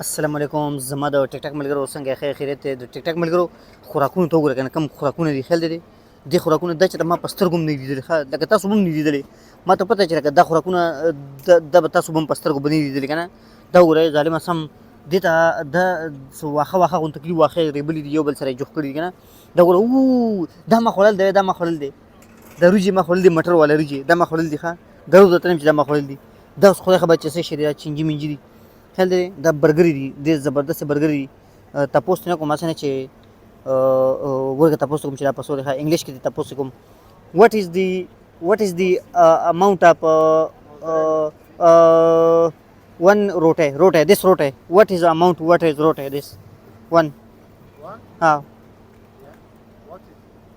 السلام علیکم زما د ټیک ټاک ملګرو څنګه خیر خیریت دی. د ټیک ټاک ملګرو خوراکونه ته وګوره کنه، کوم خوراکونه دي خیال دی دې خوراکونه دا چې ما په سترګو هم نه دي لیدلي، لکه تاسو هم نه دي لیدلي. ما ته پته چې لکه دا خوراکونه دا به تاسو هم په سترګو به نه دي لیدلي کنه. دا وګورئ ظالمه سم دې ته دا واښه غونته کړي، واښه ریبلي دي، یو بل سره یې جوخ کړي دي کنه. دا وګوره دا ما خوړل دی، دا ما خوړل دی، دا وریجې ما خوړل دي، مټر والا وریجې دا ما خوړل دي. ښه ګرو درته چې دا ما خوړل دي. دا اوس خدای خبر چې څه شی دی، دا چینجي منجي دي خیال دی. دا برګرې دي، ډېر زبردست برګرې دي. تپوس نه کوم اسانه چې ورګه تپوس کوم چې دا پسول ښه انګلیش کې تپوس کوم what is the amount of one rote this rote, what is the amount, what is rote this one Yeah.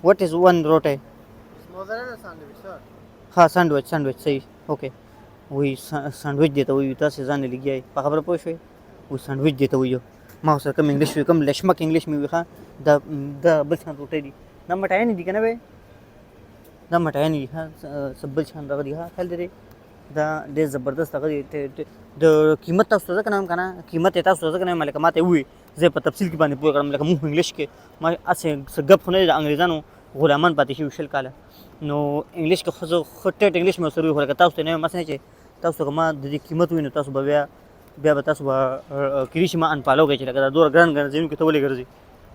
what is one rote? It's mozzarella sandwich, sir. हाँ सैंडविच सही ओके. वही सैंडविच देता वही तसे जाने लग गया है खबर पोश हुई. वो सैंडविच देता वही ما سره کم انګلیش وي، کم لشمک انګلیش مې وي. ښه دا بل شان روټۍ دي، دا مټایانې دي که نه بی، دا مټایانې دي. ښه څه بل شان دغه دي. ښه خیال دی دا ډېر زبردست دغه دی. د قیمت تاسو ته ځکه نه وایم که نه، قیمت یې تاسو ته ځکه نه وایم لکه ما ته یې ووایي، زه یې په تفصیل کې باندې پوه کړم. لکه موږ انګلیش کې ما هسې څه ګپ خو نه دی، د انګریزانو غلامان پاتې شوي 20 کاله. نو انګلیش کې خو زه ښه ټیټ انګلیش مې ورسره ووایي، خو لکه تاسو ته نه وایم. مثلا چې تاسو ته که ما د دې قیمت ووایي نو تاسو به بیا به تاسو به کېدای شي ما انپالو کوئ چې لکه دا دومره ګران ګران ځایونو کې ته ولې ګرځې.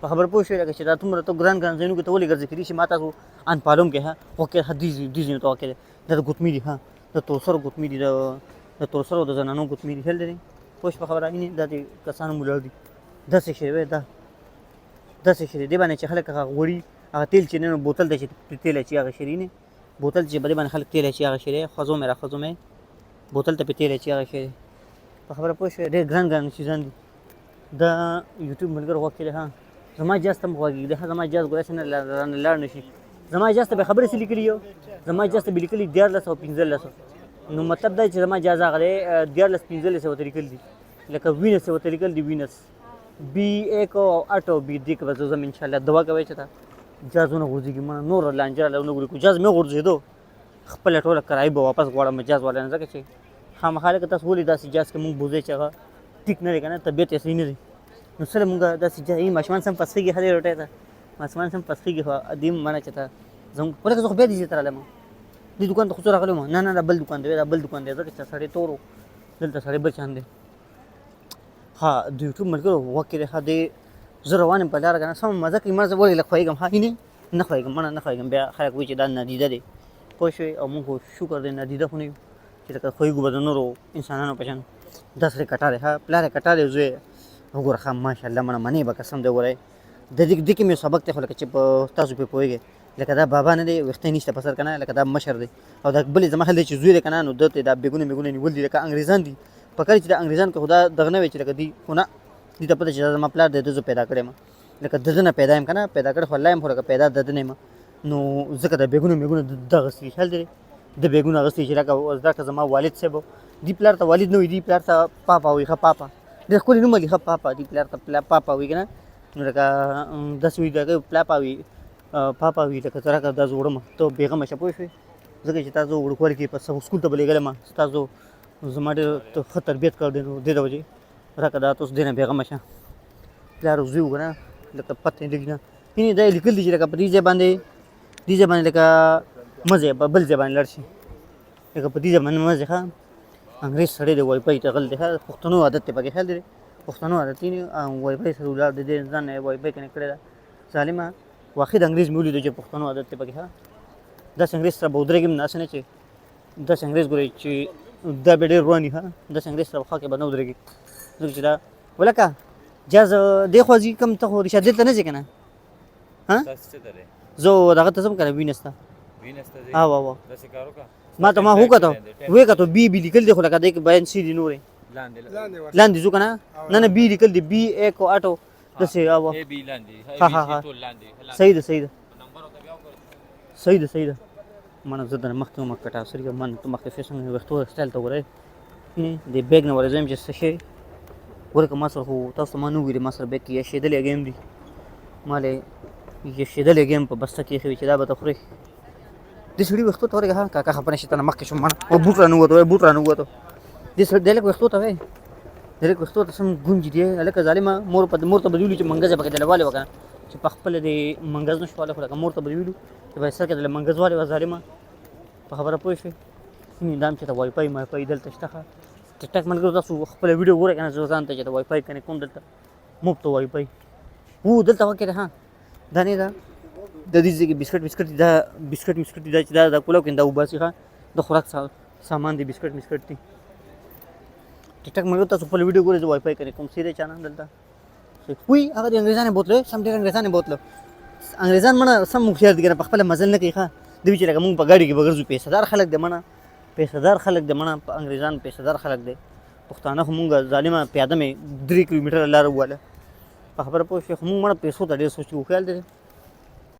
په خبره پوه شوې لکه چې دا دومره ته ګران ګران ځایونو کې ته ولې ګرځې، کېدای شي ما تاسو انپالو هم کې. ښه واقع دې ځایونو ته واقع دی. دا د ګوتمې دي، ښه د تور سرو ګوتمې دي، د تور سرو د زنانو ګوتمې دي. خیال دی پوه شو په خبره. دا د کسانو مولر دي. داسې شی دی، داسې شی دی. دې باندې چې خلک هغه غوړي هغه تیل چې نه بوتل دی چې تیل اچي هغه شی نه بوتل چې په دې باندې خلک تیل اچي هغه شی دی. خوځو مې راخوځو مې بوتل ته په تیل اچي هغه شی دی. په خبره پوه شوې ډېر ګران ګران چیزان دي. دا یوټیوب ملګرو غوږ کې دی. ها زما اجازه ته هم غوږېږي. ښه زما اجازه ګورای نه رانه لاړ نه شي. زما اجازه ته به خبرې څه لیکلي یو، زما اجازه ته به لیکلي 1400 او 1500. نو مطلب دا چې زما اجازه هغه دی 1400-1500 ته لیکل دي. لکه وینس ورته لیکل دي، وینس B1 او 8 او B2 کې به زه ځم انشاءالله. دعا کوئ چې ته جاز ونه غورځېږي، ما نور لانجه ونه ګوري. کو جاز مې غورځېدو خپله ټوله کرایه به واپس غواړم جاز والا نه، ځکه چې خامخا لکه تاسو ولې داسې جاز کې مونږ بوځئ چې هغه ټیک نه دی که نه، طبیعت یې صحیح نه دی. نو سره مونږ داسې جاز ماشومان سم پسخېږي ښه دی روټۍ ته، ماشومان سم پسخېږي. خو دې منه چې ته زموږ ولکه زه خو بیا دې ځای ته راغلی یم، دې دوکان ته خو څه راغلی یم. نه دا بل دوکان دی، دا بل دوکان دی، ځکه چې سړی تور و، دلته سړی بل شان دی. ها د یوټیوب ملګرو غوږ کې دی. ښه دی زه روان یم په لاره که نه، سمه مزه کوي. ما زه ولې لږ خوښېږم، ښه نه خوښېږم، مړه نه خوښېږم. بیا خلک وایي چې دا نادیده دی، پوه شوې. او مونږ خو شکر دی نادیده خو نه یو چې لکه خوږو به د نورو انسانانو په شان. دا سړی کټار دی، ښه پلار یې کټار دی، زوی یې وګوره ښه ماشاءالله مړه منې به قسم دی. وګورئ دې کې مې سبق دی، خو لکه چې په تاسو پرې پوهېږئ لکه دا بابا نه دی، ویښته یې نشته په سر که نه، لکه دا مشر دی. او دا بل زما خیال دی چې زوی دی که نه، نو ده ته دا بیګونه نیول دي لکه انګریزان دي. په کار چې د انګریزان کې خو دا دغه نه وي چې لکه دوی خو نه، دوی ته پته چې دا زما پلار دی، ده زه پیدا کړی یم، لکه د ده نه پیدا یم که نه، پیدا کړی خو الله یم، خو لکه پیدا د ده نه یم. نو ځکه دا بیګونه د اغوستي خیال دی، د بیګونه اغوستي چې لکه زما والد صاحب و، دې پلار ته والد نه وي، دې پلار ته پاپا وایي. ښه پاپا ډېر ښکلي نوم لري. ښه پاپا دې پلار ته پاپا وایي که نه. نو لکه داسې وایي لکه پاپا وایي لکه ته راکړه دا زه وړم، ته بېغمه شه پوه شوې. ځکه چې تا زه وړوکوالي کې په سکول ته به لېږلی یم، ستاسو زما ډېر ښه تربیت کړی دی، نو دې د وجې راکړه دا ته اوس دې نه بېغمه شه. پلار او زوی و که نه، لکه پته یې لګي نه. یعنې دا یې لیکل دي چې لکه په دې ځای باندې لکه مه ځئ، بل ځای باندې لاړ شي، لکه په دې ځای باندې مه ځئ. ښه انګریز سړی دی، وایفای ته غل دی. ښه پښتنو عادت دی پکې خیال دی، پښتنو عادت دی. وایفای سره ولاړ دی، دې ځان نه وایفای کنیکټ کړی ده ظالمه. واخد انګریز مې ولیدو چې پښتنو عادت دی پکې. ښه داسې انګریز سره به ودرېږم نه، داسې نه چې داسې انګریز ګورئ چې دا به ډېر روان وي. ښه داسې انګریز سره خوا کې به نه ودرېږي، ځکه چې دا ولکه جاز دې خوا ځي کوم، ته خو رشاد دلته نه ځې که نه. زه دغه ته ځم که نه وینس ته. او ما ته ما وکتو ویې کتو بي لیکل دی، خو لکه دی کې بیان سی دي نورې لاندې ځو که نه. نه بي لیکل دی، B1 او 8 داسې. ها صحیح ده. منه زه درنه مخکې وم کټا سرګه من ته مخکې فیشن وختو سټایل ته وګورئ. د بیګ نه ورځم چې څه شي ورکه ما سره خو تاسو ما نه ویلي، ما سره بیګ کې یشېدلی ګیم دی، ما له یشېدلی ګیم په بسته کې ایښی وي چې دا به ته خورې. دې سړي وختو ته ورګه. ها کاکا خفه نه شي، ته نه مخکې شوم، منه بوټ رانه ووتو، دې سړي دی لږ وختو ته وایي ډېر وختو ته سم ګونج دی هلکه ظالمه مور ته به ویلو چې منګزه پکې دله والې وه که نه چې په خپله د منګز نه شو والی خو لکه مور ته به ویلو چې باید سر کې دله منګز والې وه ظالمه په خبره پوه شوې دا هم چې ته وای فای مای فای دلته شته ښه ټیک ټاک ملګرو تاسو خپله ویډیو ګورئ که نه زه ځان ته چې ته وای فای کنیکټ کوم دلته مفت وای فای دلته وکې ده ها دا نه ده د دې ځای کې بسکټ دي دا بسکټ دي دا چې دا کولاو کې دا وباسي ښه د خوراک سامان دی بسکټ دي ټیک ټاک ملګرو تاسو خپله ویډیو ګورئ زه وای فای کنیکټ کوم سیده چانه دلته وی هغه د انګریزانو بوتلو سم ډېر انګریزانو بوتلو انګریزان مړه سم هوښیار دي که نه په خپله مزل نه کوي ښه دوی چې لکه مونږ په ګاډي کې به ګرځو پیسهدار خلک دی مړه پیسهدار خلک دی مړه انګریزان پیسهدار خلک دی پښتانه خو مونږ ظالمه پیاده مې 3 کیلومتره لاره وواله په خبره پوه شوې خو مونږ مړه پیسو ته ډېر سوچ کوو خیال دی